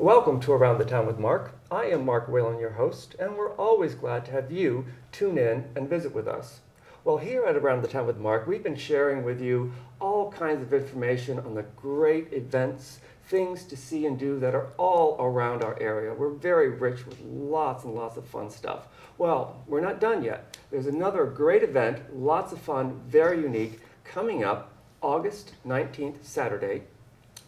Welcome to Around the Town with Mark. I am Mark Whalen, your host, and we're always glad to have you tune in and visit with us. Well, here at Around the Town with Mark, we've been sharing with you all kinds of information on the great events, things to see and do that are all around our area. We're very rich with lots and lots of fun stuff. Well, we're not done yet. There's another great event, lots of fun, very unique, coming up August 19th, Saturday.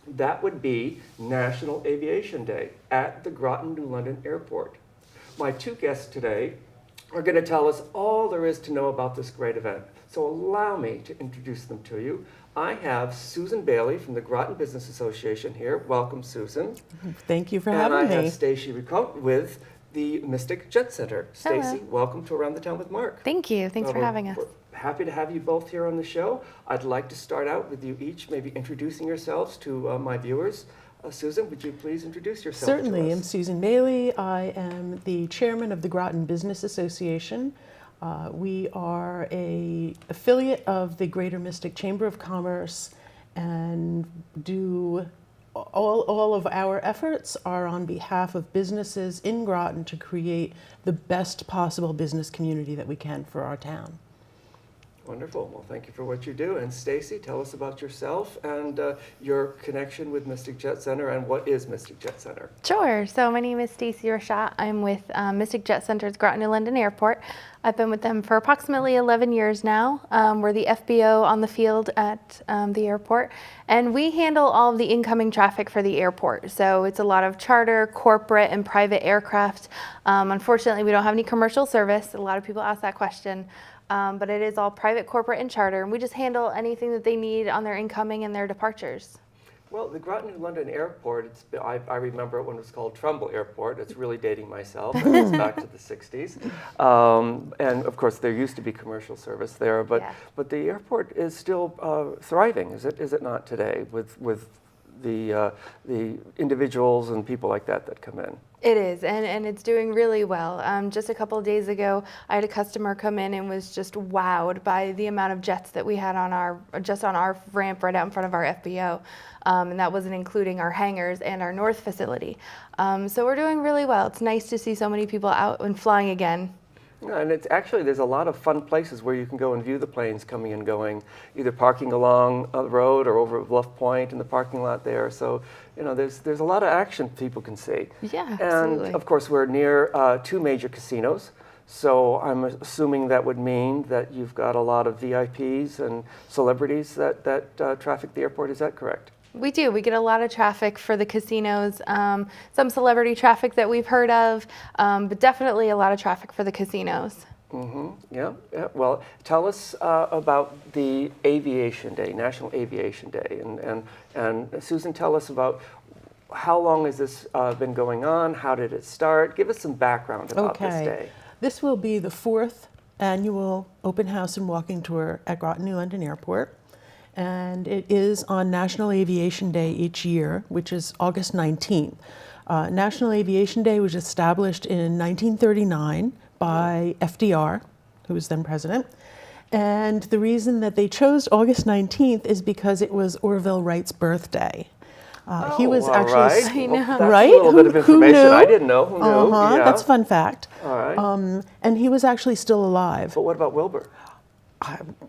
That would be National Aviation Day at the Groton-New London Airport. My two guests today are going to tell us all there is to know about this great event. So allow me to introduce them to you. I have Susan Bailey from the Groton Business Association here. Welcome, Susan. Thank you for having me. And I have Stacy Ritchotte with the Mystic Jet Center. Stacy, welcome to Around the Town with Mark. Thank you. Thanks for having us. We're happy to have you both here on the show. I'd like to start out with you each maybe introducing yourselves to my viewers. Susan, would you please introduce yourself? Certainly. I'm Susan Bailey. I am the chairman of the Groton Business Association. We are an affiliate of the Greater Mystic Chamber of Commerce, and do all of our efforts are on behalf of businesses in Groton to create the best possible business community that we can for our town. Wonderful. Well, thank you for what you do. And Stacy, tell us about yourself and your connection with Mystic Jet Center, and what is Mystic Jet Center? Sure. So my name is Stacy Ritchotte. I'm with Mystic Jet Center's Groton-New London Airport. I've been with them for approximately 11 years now. We're the FBO on the field at the airport, and we handle all of the incoming traffic for the airport. So it's a lot of charter, corporate, and private aircraft. Unfortunately, we don't have any commercial service. A lot of people ask that question. But it is all private, corporate, and charter, and we just handle anything that they need on their incoming and their departures. Well, the Groton-New London Airport, I remember it when it was called Trumbull Airport. It's really dating myself. It goes back to the 60s. And of course, there used to be commercial service there, but the airport is still thriving, is it not today, with the individuals and people like that come in? It is, and it's doing really well. Just a couple of days ago, I had a customer come in and was just wowed by the amount of jets that we had on our ramp right out in front of our FBO. And that wasn't including our hangars and our north facility. So we're doing really well. It's nice to see so many people out and flying again. Yeah, and it's actually, there's a lot of fun places where you can go and view the planes coming and going, either parking along the road or over at Bluff Point in the parking lot there. So, you know, there's a lot of action people can see. Yeah, absolutely. And of course, we're near two major casinos. So I'm assuming that would mean that you've got a lot of VIPs and celebrities that traffic the airport. Is that correct? We do. We get a lot of traffic for the casinos, some celebrity traffic that we've heard of, but definitely a lot of traffic for the casinos. Mm-hmm. Yeah. Well, tell us about the Aviation Day, National Aviation Day, and Susan, tell us about how long has this been going on? How did it start? Give us some background about this day. This will be the 4th annual open house and walking tour at Groton-New London Airport. And it is on National Aviation Day each year, which is August 19th. National Aviation Day was established in 1939 by FDR, who was then president. And the reason that they chose August 19th is because it was Orville Wright's birthday. He was actually, right. I know. Well, that's right? a little bit of information I didn't know. Who knew? Yeah. That's a fun fact. All right. And he was actually still alive. But what about Wilbur?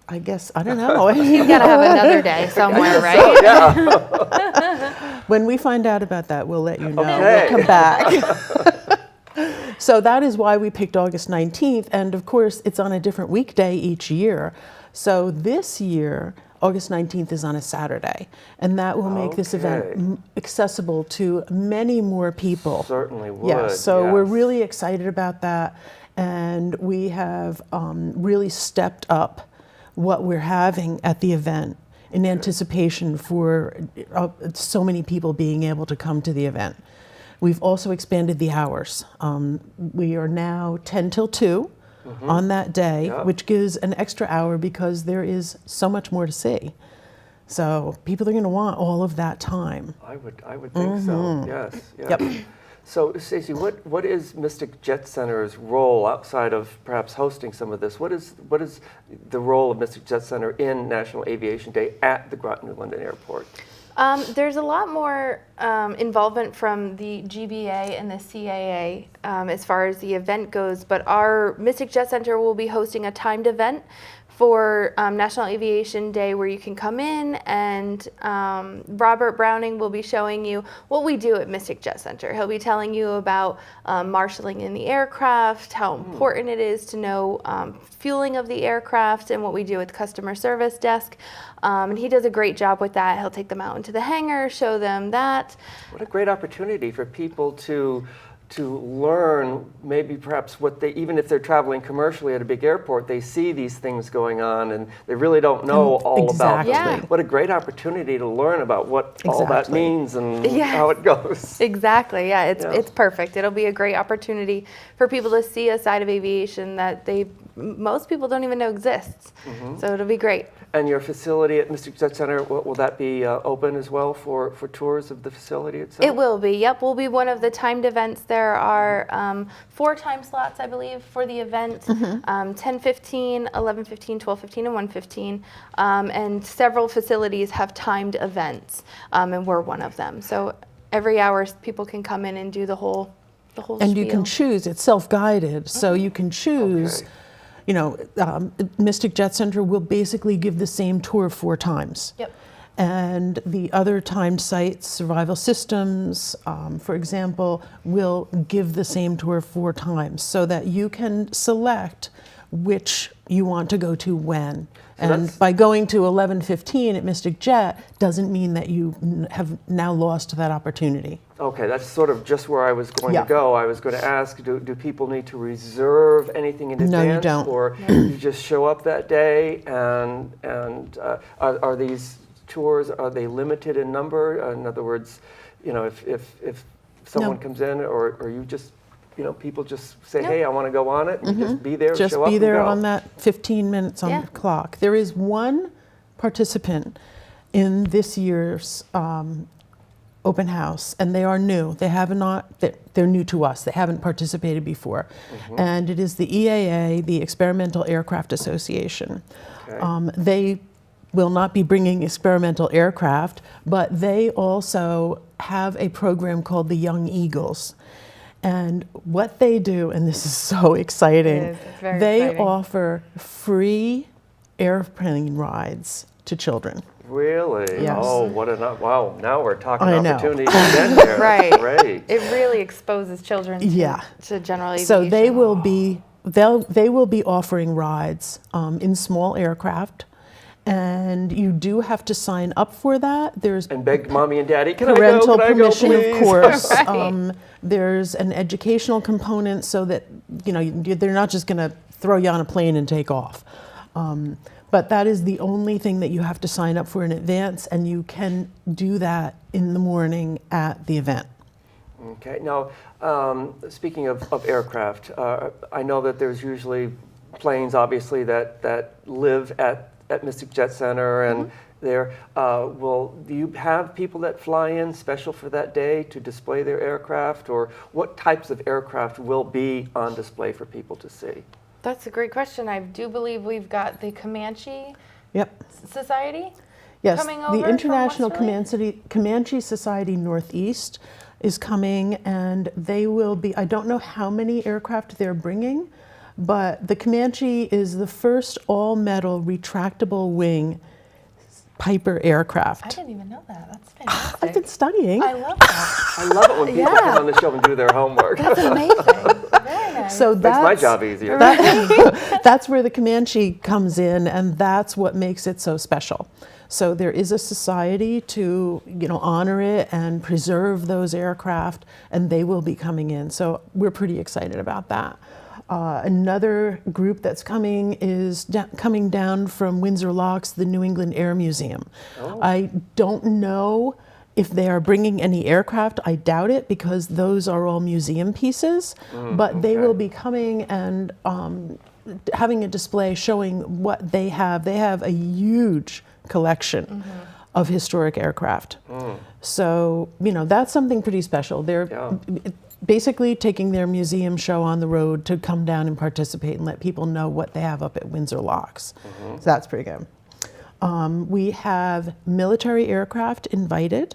I guess, I don't know. He's got to have another day somewhere, right? So, yeah. When we find out about that, we'll let you know. Okay. We'll come back. So that is why we picked August 19th. And of course, it's on a different weekday each year. So this year, August 19th is on a Saturday. And that will make this event accessible to many more people. Certainly would. Yes, so we're yes. really excited about that. And we have really stepped up what we're having at the event in anticipation for so many people being able to come to the event. We've also expanded the hours. We are now 10 till 2 on that day, which gives an extra hour because there is so much more to see. So people are going to want all of that time. I would think so. Yes. Yep. So, Stacy, what is Mystic Jet Center's role outside of perhaps hosting some of this? What is the role of Mystic Jet Center in National Aviation Day at the Groton-New London Airport? There's a lot more involvement from the GBA and the CAA as far as the event goes, but our Mystic Jet Center will be hosting a timed event for National Aviation Day where you can come in, and Robert Browning will be showing you what we do at Mystic Jet Center. He'll be telling you about marshaling in the aircraft, how important it is to know fueling of the aircraft, and what we do at the customer service desk. And he does a great job with that. He'll take them out into the hangar, show them that. What a great opportunity for people to learn, maybe perhaps what they, even if they're traveling commercially at a big airport, they see these things going on and they really don't know all about them. Yeah. What a great opportunity to learn about what all that Exactly. means and how it goes. Exactly. Yeah, it's perfect. It'll be a great opportunity for people to see a side of aviation that most people don't even know exists. So it'll be great. And your facility at Mystic Jet Center, will that be open as well for tours of the facility itself? It will be. Yep, we'll be one of the timed events. There are 4 time slots, I believe, for the event: 10:15, 11:15, 12:15, and 1:15. And several facilities have timed events, and we're one of them. So every hour, people can come in and do the whole And spiel. you can choose, it's self-guided, so you can choose, Okay. you know, Mystic Jet Center will basically give the same tour 4 times. Yep. And the other timed sites, Survival Systems, for example, will give the same tour 4 times so that you can select which you want to go to when. And that's- by going to 11:15 at Mystic Jet doesn't mean that you have now lost that opportunity. Okay, that's sort of just where I was going Yeah. to go. I was going to ask, do people need to reserve anything in No, advance? you don't. Or you just show up that day and are these tours, are they limited in number? In other words, you know, if someone comes in or you just, you know, people just say, No. hey, I want to go on it, and you just be there, Just show up be there and go. on that 15 minutes on Yeah. the clock. There is one participant in this year's open house, and they are new. They're new to us. They haven't participated before. And it is the EAA, the Experimental Aircraft Association. Okay. They will not be bringing experimental aircraft, but they also have a program called the Young Eagles. And what they do, and this is so exciting, It is. It's very they exciting. offer free airplane rides to children. Really? Yes. Oh, wow, now we're talking I know. opportunity to get there. Right. That's great. It really exposes children to general aviation. So they will be offering rides in small aircraft, and you do have to sign up for that. There's And beg mommy and daddy, can parental I go? Can permission, I go, please? of course. Right. There's an educational component so that they're not just going to throw you on a plane and take off. But that is the only thing that you have to sign up for in advance, and you can do that in the morning at the event. Okay. Now, speaking of aircraft, I know that there's usually planes, obviously, that live at Mystic Jet Center, and there. Do you have people that fly in special for that day to display their aircraft, or what types of aircraft will be on display for people to see? That's a great question. I do believe we've got the Comanche Yep. Society. Yes, Coming over the from International Westerly? Comanche Society Northeast is coming, and they will be, I don't know how many aircraft they're bringing, but the Comanche is the first all-metal retractable wing Piper I aircraft. didn't even know that. That's fantastic. I've been studying. I love that. I love it when people Yeah. come on the show and do their homework. That's amazing. Very nice. So Makes that's my job easier. that's where the Comanche comes in, and that's what makes it so special. So there is a society to, honor it and preserve those aircraft, and they will be coming in. So we're pretty excited about that. Another group that's coming is coming down from Windsor Locks, the New England Air Museum. Oh. I don't know if they are bringing any aircraft. I doubt it, because those are all museum pieces. But they will be coming and having a display showing what they have. They have a huge collection of historic aircraft. So, that's something pretty special. They're basically taking their museum show on the road to come down and participate and let people know what they have up at Windsor Locks. So that's pretty good. We have military aircraft invited.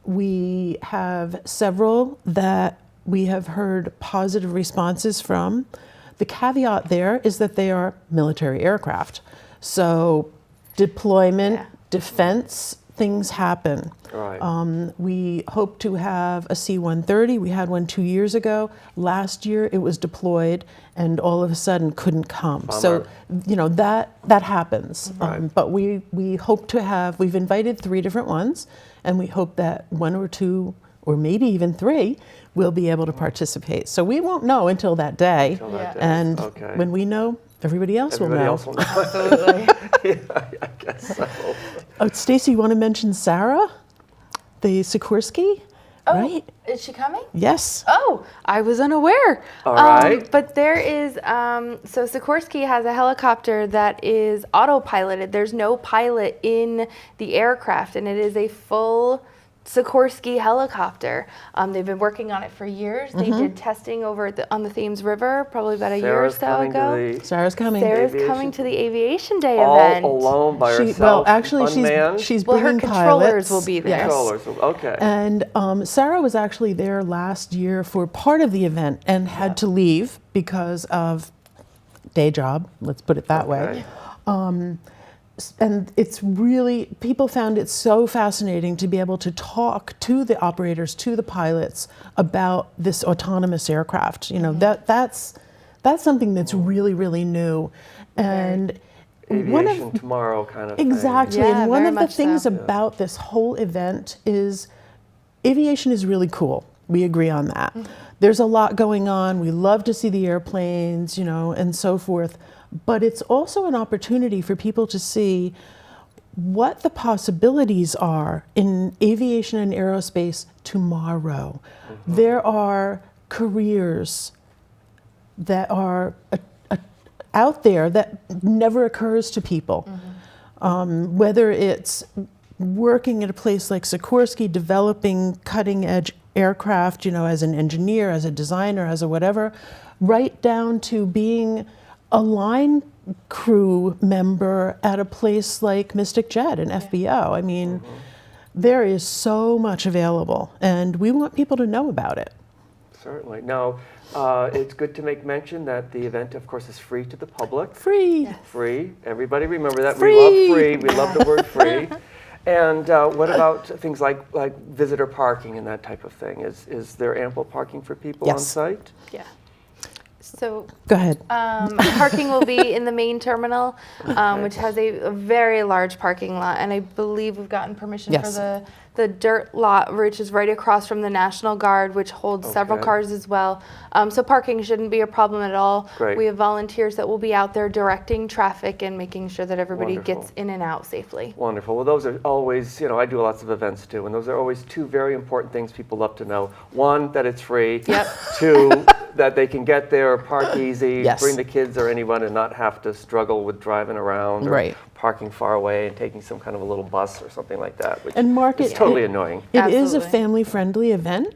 We have several that we have heard positive responses from. The caveat there is that they are military aircraft. So deployment, defense, things happen. Right. We hope to have a C-130. We had one 2 years ago. Last year it was deployed and all of a sudden couldn't come. So, that happens. Right. But we hope to have, we've invited 3 different ones, and we hope that 1 or 2 or maybe even 3 will be able to participate. So we won't know until that day. Until that day. And Okay. when we know, everybody else will know. Else will know. Absolutely. Yeah, I guess so. Oh, Stacy, you want to mention Sarah, the Sikorsky? Oh, Right? is she coming? Yes. Oh, I was unaware. All right. But there is, so Sikorsky has a helicopter that is autopiloted. There's no pilot in the aircraft, and it is a full Sikorsky helicopter. They've been working on it for years. They did testing over on the Thames River probably about a year or Sarah's so coming ago. to Sarah's coming. Sarah's Aviation. coming to the Aviation Day all event. alone by herself. Well, actually, unmanned? she's Well, her bringing controllers pilots. will be there. Yes. Controllers. Okay. And Sarah was actually there last year for part of the event and had to leave because of day job, let's put it that way. And it's really, people found it so fascinating to be able to talk to the operators, to the pilots about this autonomous aircraft. That's something that's really, really new. And Aviation tomorrow kind of exactly. Yeah, And one very of the much things so. about this whole event is aviation is really cool. We agree on that. There's a lot going on. We love to see the airplanes, and so forth. But it's also an opportunity for people to see what the possibilities are in aviation and aerospace tomorrow. There are careers that are out there that never occurs to people. Whether it's working at a place like Sikorsky, developing cutting edge aircraft, as an engineer, as a designer, as a whatever, right down to being a line crew member at a place like Mystic Jet and FBO. I mean, there is so much available, and we want people to know about it. Certainly. Now, it's good to make mention that the event, of course, is free to the public. Free. Free. Everybody remember that. Free. We love free. We love the word free. And what about things like visitor parking and that type of thing? Is there ample parking for people on Yes. site? Yeah. So Go ahead. parking will be in the main terminal, which has a very large parking lot, and I believe we've gotten permission Yes. for the dirt lot, which is right across from the National Guard, which holds several Okay. cars as well. So parking shouldn't be a problem at all. Great. We have volunteers that will be out there directing traffic and making sure that everybody Wonderful. gets in and out safely. Wonderful. Well, those are always, I do lots of events too, and those are always 2 very important things people love to know. 1, that it's free. Yep. 2, that they can get there, park easy, Yes. bring the kids or anyone, and not have to struggle with driving around or Right. parking far away and taking some kind of a little bus or something like that, which And Mark, is it- totally annoying. It is a Absolutely. family-friendly event,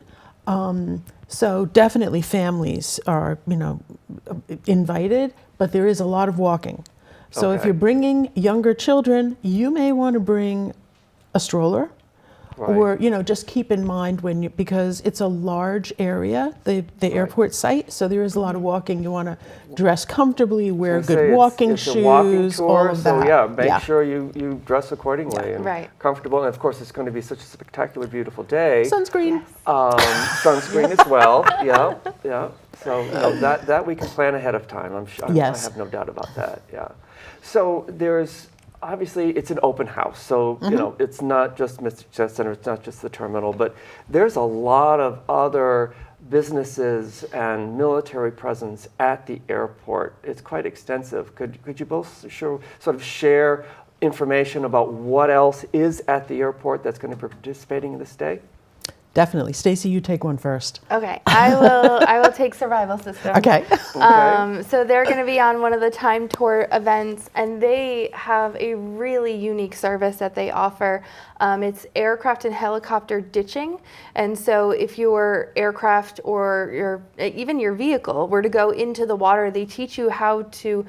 so definitely families are, invited, but there is a lot of walking. So if Okay. you're bringing younger children, you may want to bring a stroller, Right. or just keep in mind because it's a large area, the airport site, so there is a lot of walking. You want to dress comfortably, wear I was gonna good say, walking it's shoes, a walking tour, all of so that. yeah, make sure you dress accordingly and Right. comfortable. And of course, it's going to be such a spectacular, beautiful day. Sunscreen. Sunscreen as well. Yeah, yeah. So that we can plan ahead of time. I'm sure. Yes. I have no doubt about that. Yeah. So there's obviously it's an open house. So it's not just Mr. Jet Center. It's not just the terminal, but there's a lot of other businesses and military presence at the airport. It's quite extensive. Could you both sort of share information about what else is at the airport that's going to be participating in this day? definitely. Stacy, you take one first. Okay, I will take survival systems. Okay. So they're going to be on one of the time tour events, and they have a really unique service that they offer. It's aircraft and helicopter ditching, and so if your aircraft or even your vehicle were to go into the water, they teach you how to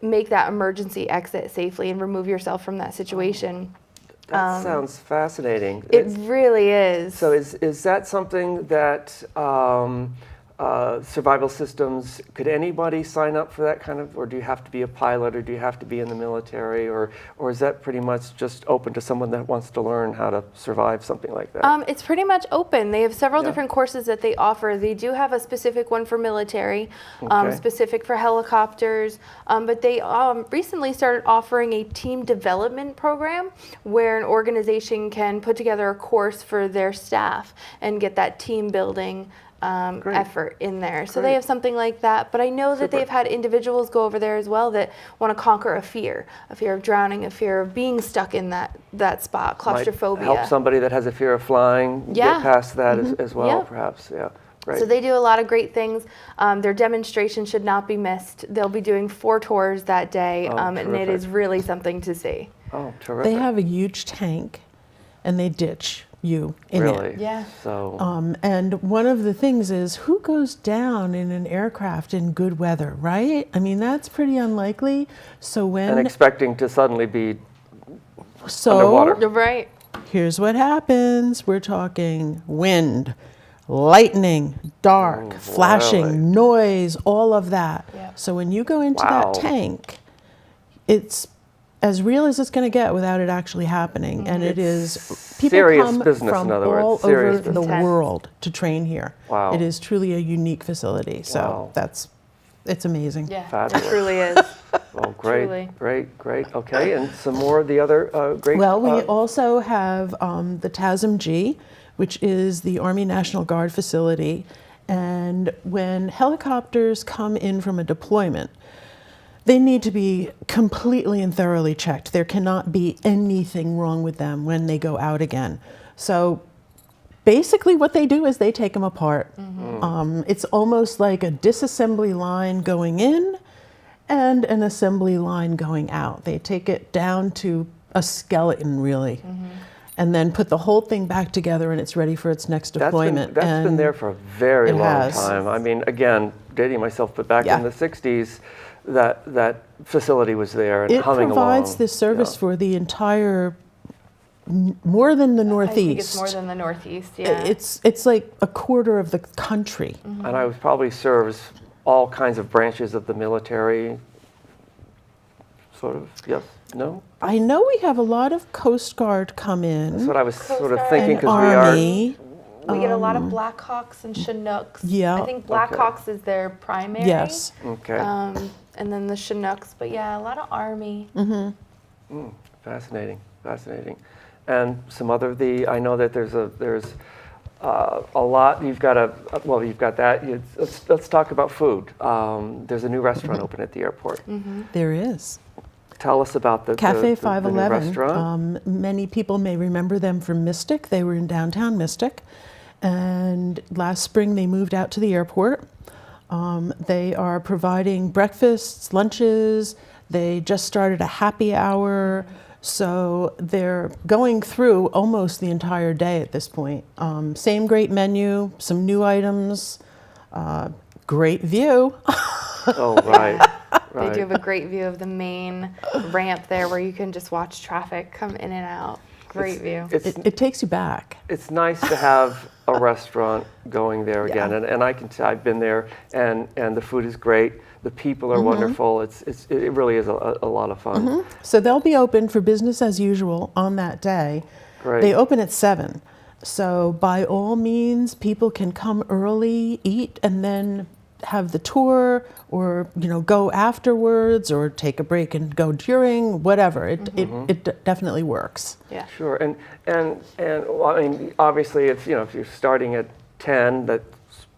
make that emergency exit safely and remove yourself from that situation. That sounds fascinating. It really is. So is that something that survival systems, could anybody sign up for that kind of, or do you have to be a pilot, or do you have to be in the military, or is that pretty much just open to someone that wants to learn how to survive something like that? It's pretty much open. They have several different courses that they offer. They do have a specific one for military, specific for helicopters, but they recently started offering a team development program where an organization can put together a course for their staff and get that team building effort in there. So they have something like that. But I know that they've had individuals go over there as well that want to conquer a fear of drowning, a fear of being stuck in that spot, claustrophobia. Might help somebody that has a fear of flying get past that as well, perhaps. Yeah. Great. So they do a lot of great things. Their demonstration should not be missed. They'll be doing 4 tours that day, and it is really something to see. Oh, terrific. They have a huge tank, and they ditch you in Really? it. Yeah. So. And one of the things is, who goes down in an aircraft in good weather, right? I mean, that's pretty unlikely. So when And expecting to suddenly be underwater. Right. Here's what happens. We're talking wind, lightning, dark, flashing, really? noise, all of that. Yeah. So when you go into Wow. that tank, it's as real as it's going to get without it actually happening. And it is, people serious come business, from in other words. all Serious over the business. world to train here. Wow. It is truly a unique facility. So Wow. it's amazing. Yeah, Fabulous. it truly is. Oh, great, Truly. great. Okay, and some more of the other great. Well, we also have the TASM-G, which is the Army National Guard facility. And when helicopters come in from a deployment, they need to be completely and thoroughly checked. There cannot be anything wrong with them when they go out again. So basically what they do is they take them apart. It's almost like a disassembly line going in and an assembly line going out. They take it down to a skeleton, really, and then put the whole thing back together, and it's ready for its next deployment. That's been there for a very It long has. time. I mean, again, dating myself, but back in the 60s, that facility was there and It humming provides along. this service for the entire, more than the Northeast. I think it's more than the Northeast, yeah. It's like a quarter of the country. And I probably serves all kinds of branches of the military, sort of, yes, no? I know we have a lot of Coast Guard come in. That's what I was sort of Guard thinking, and because we are, Army. We get a lot of Blackhawks and Chinooks. Yeah. I think Blackhawks is their primary. Yes. okay, And then the Chinooks, but yeah, a lot of Army. fascinating. And some other, I know that there's a lot, you've got that. Let's talk about food. There's a new restaurant open at the airport. There is. Tell us about the Cafe the new 511. restaurant. Many people may remember them from Mystic. They were in downtown Mystic. And last spring they moved out to the airport. They are providing breakfasts, lunches. They just started a happy hour. So they're going through almost the entire day at this point. Same great menu, some new items, great view. Oh, right. They do have a great view of the main ramp there where you can just watch traffic come in and out. Great view. It takes you back. It's nice to have a restaurant going there again, and I can tell I've been there, and the food is great. The people are wonderful. It really is a lot of fun. So they'll be open for business as usual on that day. Great. They open at 7. So by all means, people can come early, eat, and then have the tour, or go afterwards, or take a break and go during, whatever. It definitely works. Yeah. Sure, and well, I mean, obviously, if you're starting at 10, that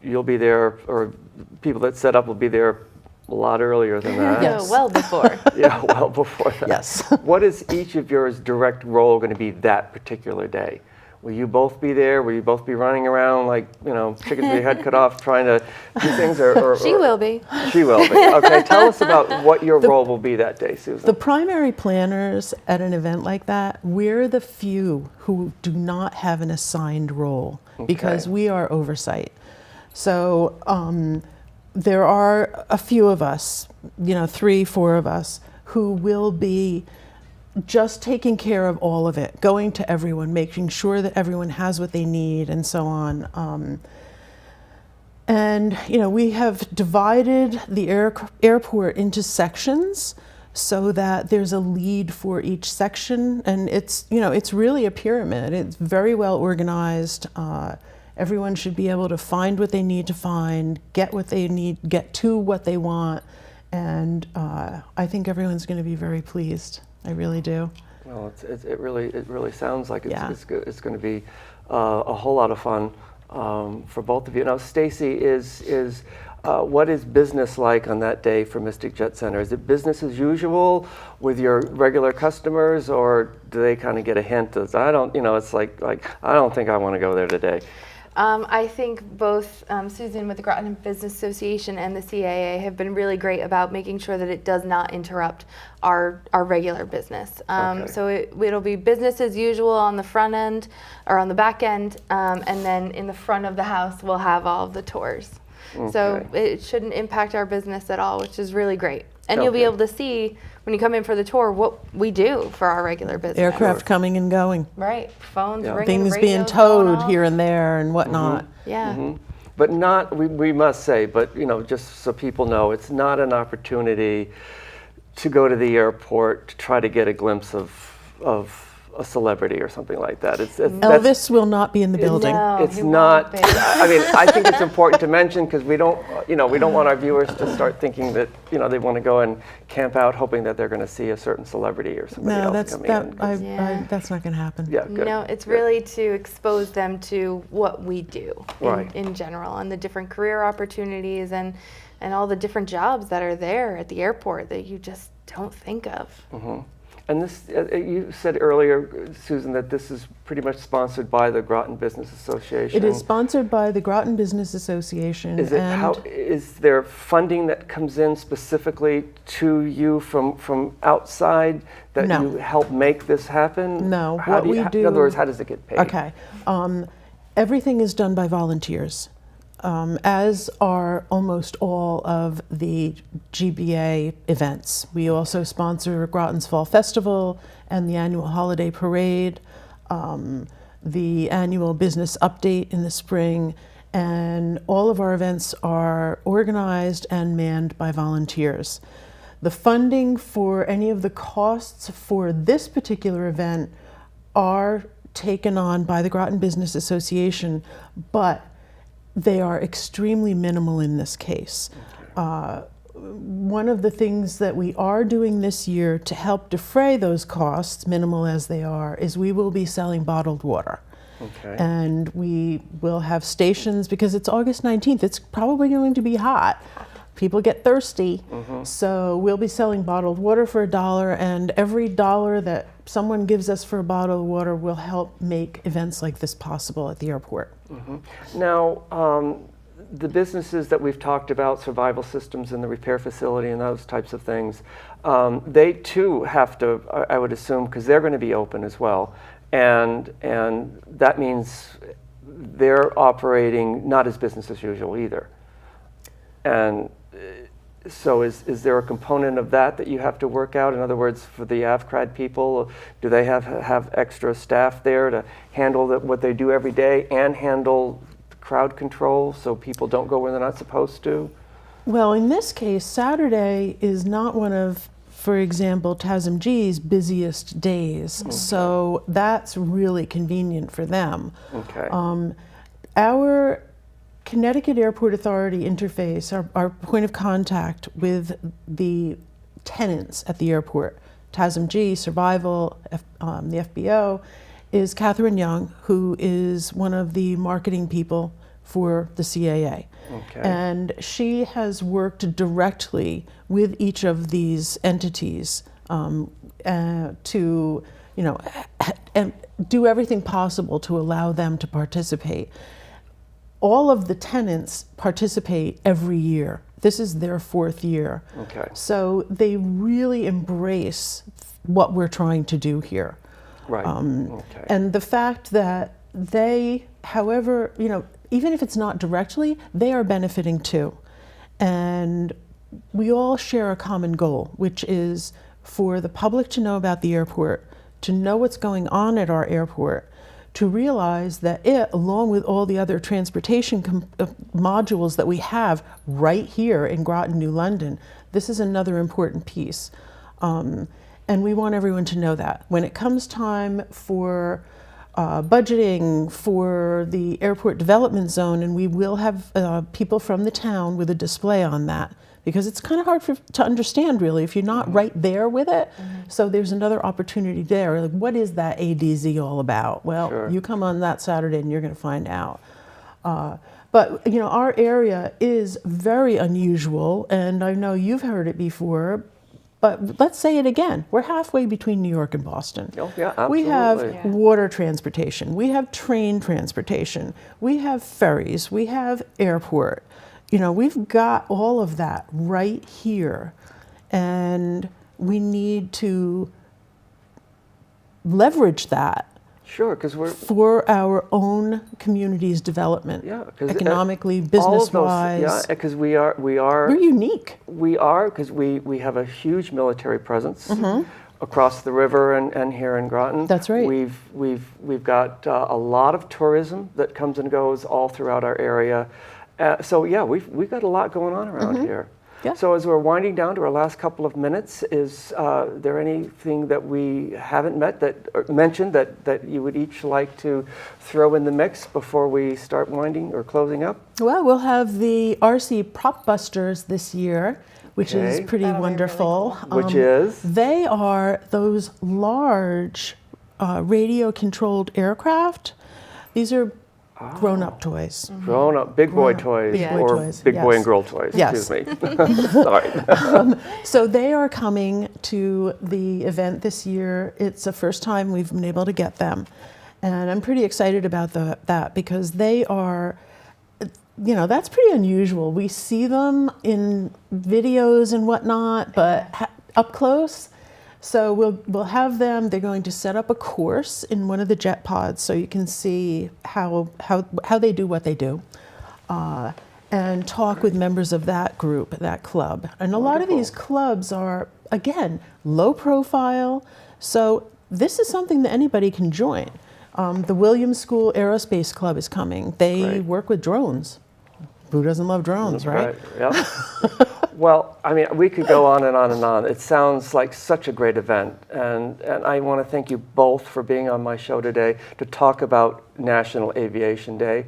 you'll be there, or people that set up will be there a lot earlier than that. Yes. Well before. Yeah, well before that. Yes. What is each of yours direct role going to be that particular day? Will you both be there? Will you both be running around like, chickens with your head cut off trying to do things? Or She will be. She will be. Okay, tell us about what your role will be that day, Susan. The primary planners at an event like that, we're the few who do not have an assigned role because we are oversight. So there are a few of us, 3, 4 of us, who will be just taking care of all of it, going to everyone, making sure that everyone has what they need and so on. And we have divided the airport into sections so that there's a lead for each section, and it's really a pyramid. It's very well organized. Everyone should be able to find what they need to find, get what they need, get to what they want, and I think everyone's going to be very pleased. I really do. Well, it really sounds like it's going to be a whole lot of fun for both of you. Now, Stacy, what is business like on that day for Mystic Jet Center? Is it business as usual with your regular customers, or do they kind of get a hint as it's like I don't think I want to go there today? I think both Susan with the Groton Business Association and the CAA have been really great about making sure that it does not interrupt our regular business. So it'll be business as usual on the front end or on the back end, and then in the front of the house we'll have all of the tours. So it shouldn't impact our business at all, which is really great. And you'll be able to see when you come in for the tour what we do for our regular business. Aircraft coming and going. Right. Phones ringing, things being towed here and there and whatnot. But not, we must say, but just so people know, it's not an opportunity to go to the airport to try to get a glimpse of a celebrity or something like that. Elvis will not be in the building. No, it's not. I mean, I think it's important to mention because we don't want our viewers to start thinking that they want to go and camp out hoping that they're going to see a certain celebrity or somebody else coming in. That's not going to happen. Yeah, good. No, it's really to expose them to what we do in general, and the different career opportunities and all the different jobs that are there at the airport that you just don't think of. And this, you said earlier, Susan, that this is pretty much sponsored by the Groton Business Association. It is sponsored by the Groton Business Association. Is there funding that comes in specifically to you from outside that you help make this happen? No. In other words, how does it get paid? Okay. Everything is done by volunteers. As are almost all of the GBA events. We also sponsor Groton's Fall Festival and the annual holiday parade, the annual business update in the spring, and all of our events are organized and manned by volunteers. The funding for any of the costs for this particular event are taken on by the Groton Business Association, but they are extremely minimal in this case. One of the things that we are doing this year to help defray those costs, minimal as they are, is we will be selling bottled water. And we will have stations, because it's August 19th, it's probably going to be hot. People get thirsty, so we'll be selling bottled water for $1, and every $1 that someone gives us for a bottle of water will help make events like this possible at the airport. Now, the businesses that we've talked about, Survival Systems and the repair facility and those types of things, they too have to, I would assume, because they're going to be open as well, and that means they're operating not as business as usual either. And so is there a component of that you have to work out? In other words, for the AvCrad people, do they have extra staff there to handle what they do every day and handle crowd control so people don't go where they're not supposed to? Well, in this case, Saturday is not one of, for example, TASMG's busiest days. So that's really convenient for them. Our Connecticut Airport Authority interface, our point of contact with the tenants at the airport, TASMG, Survival, the FBO, is Catherine Young, who is one of the marketing people for the CAA. And she has worked directly with each of these entities to you know, and do everything possible to allow them to participate. All of the tenants participate every year. This is their 4th year. Okay. So they really embrace what we're trying to do here. Right. Okay. And the fact that they, however, you know, even if it's not directly, they are benefiting too. And we all share a common goal, which is for the public to know about the airport, to know what's going on at our airport, to realize that it, along with all the other transportation modules that we have right here in Groton-New London, this is another important piece. And we want everyone to know that. When it comes time for budgeting for the airport development zone, and we will have people from the town with a display on that, because it's kind of hard to understand really if you're not right there with it. So there's another opportunity there. Like, what is that ADZ all about? Well, Sure. you come on that Saturday and you're going to find out. But you know, our area is very unusual, and I know you've heard it before. But let's say it again. We're halfway between New York and Boston. Oh, yeah, absolutely. We have Yeah. water transportation. We have train transportation. We have ferries. We have airport. You know, we've got all of that right here. And we need to leverage that Sure, because we're for our own community's development, yeah, 'cause, economically, all of business-wise. those, yeah, because we are We're unique. because we have a huge military presence across the river and here in Groton. That's right. We've got a lot of tourism that comes and goes all throughout our area. So yeah, we've got a lot going on around here. Yeah. So as we're winding down to our last couple of minutes, is there anything that we haven't mentioned that you would each like to throw in the mix before we start winding or closing up? Well, we'll have the RC Prop Busters this year, which is Okay. pretty That'll be really wonderful. cool. Which is? They are those large radio-controlled aircraft. These are grown-up toys. Grown up, big boy Grown-up, toys, big boy or toys, big boy yes. and girl toys, Yes. excuse me. Sorry. So they are coming to the event this year. It's the first time we've been able to get them. And I'm pretty excited about that because they are, you know, that's pretty unusual. We see them in videos and whatnot, but up close. So we'll have them. They're going to set up a course in one of the jet pods so you can see how they do what they do, and talk with members of that group, that club. And a lot of these clubs are, again, low profile. So this is something that anybody can join. The Williams School Aerospace Club is coming. They Right. work with drones. Who doesn't love drones, right? Yeah. Well, I mean, we could go on and on and on. It sounds like such a great event. And I want to thank you both for being on my show today to talk about National Aviation Day.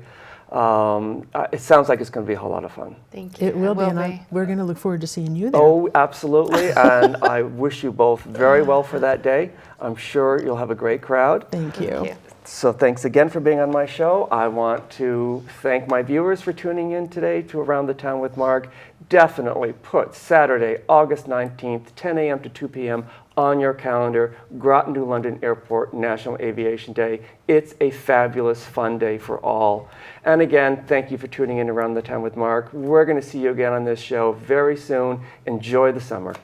It sounds like it's going to be a whole lot of fun. Thank you. It will be, and be. we're going to look forward to seeing you there. Oh, absolutely. And I wish you both very well for that day. I'm sure you'll have a great crowd. Thank you. Thank you. So thanks again for being on my show. I want to thank my viewers for tuning in today to Around the Town with Mark. Definitely put Saturday, August 19th, 10 a.m. to 2 p.m. on your calendar, Groton-New London Airport National Aviation Day. It's a fabulous, fun day for all. And again, thank you for tuning in Around the Town with Mark. We're going to see you again on this show very soon. Enjoy the summer.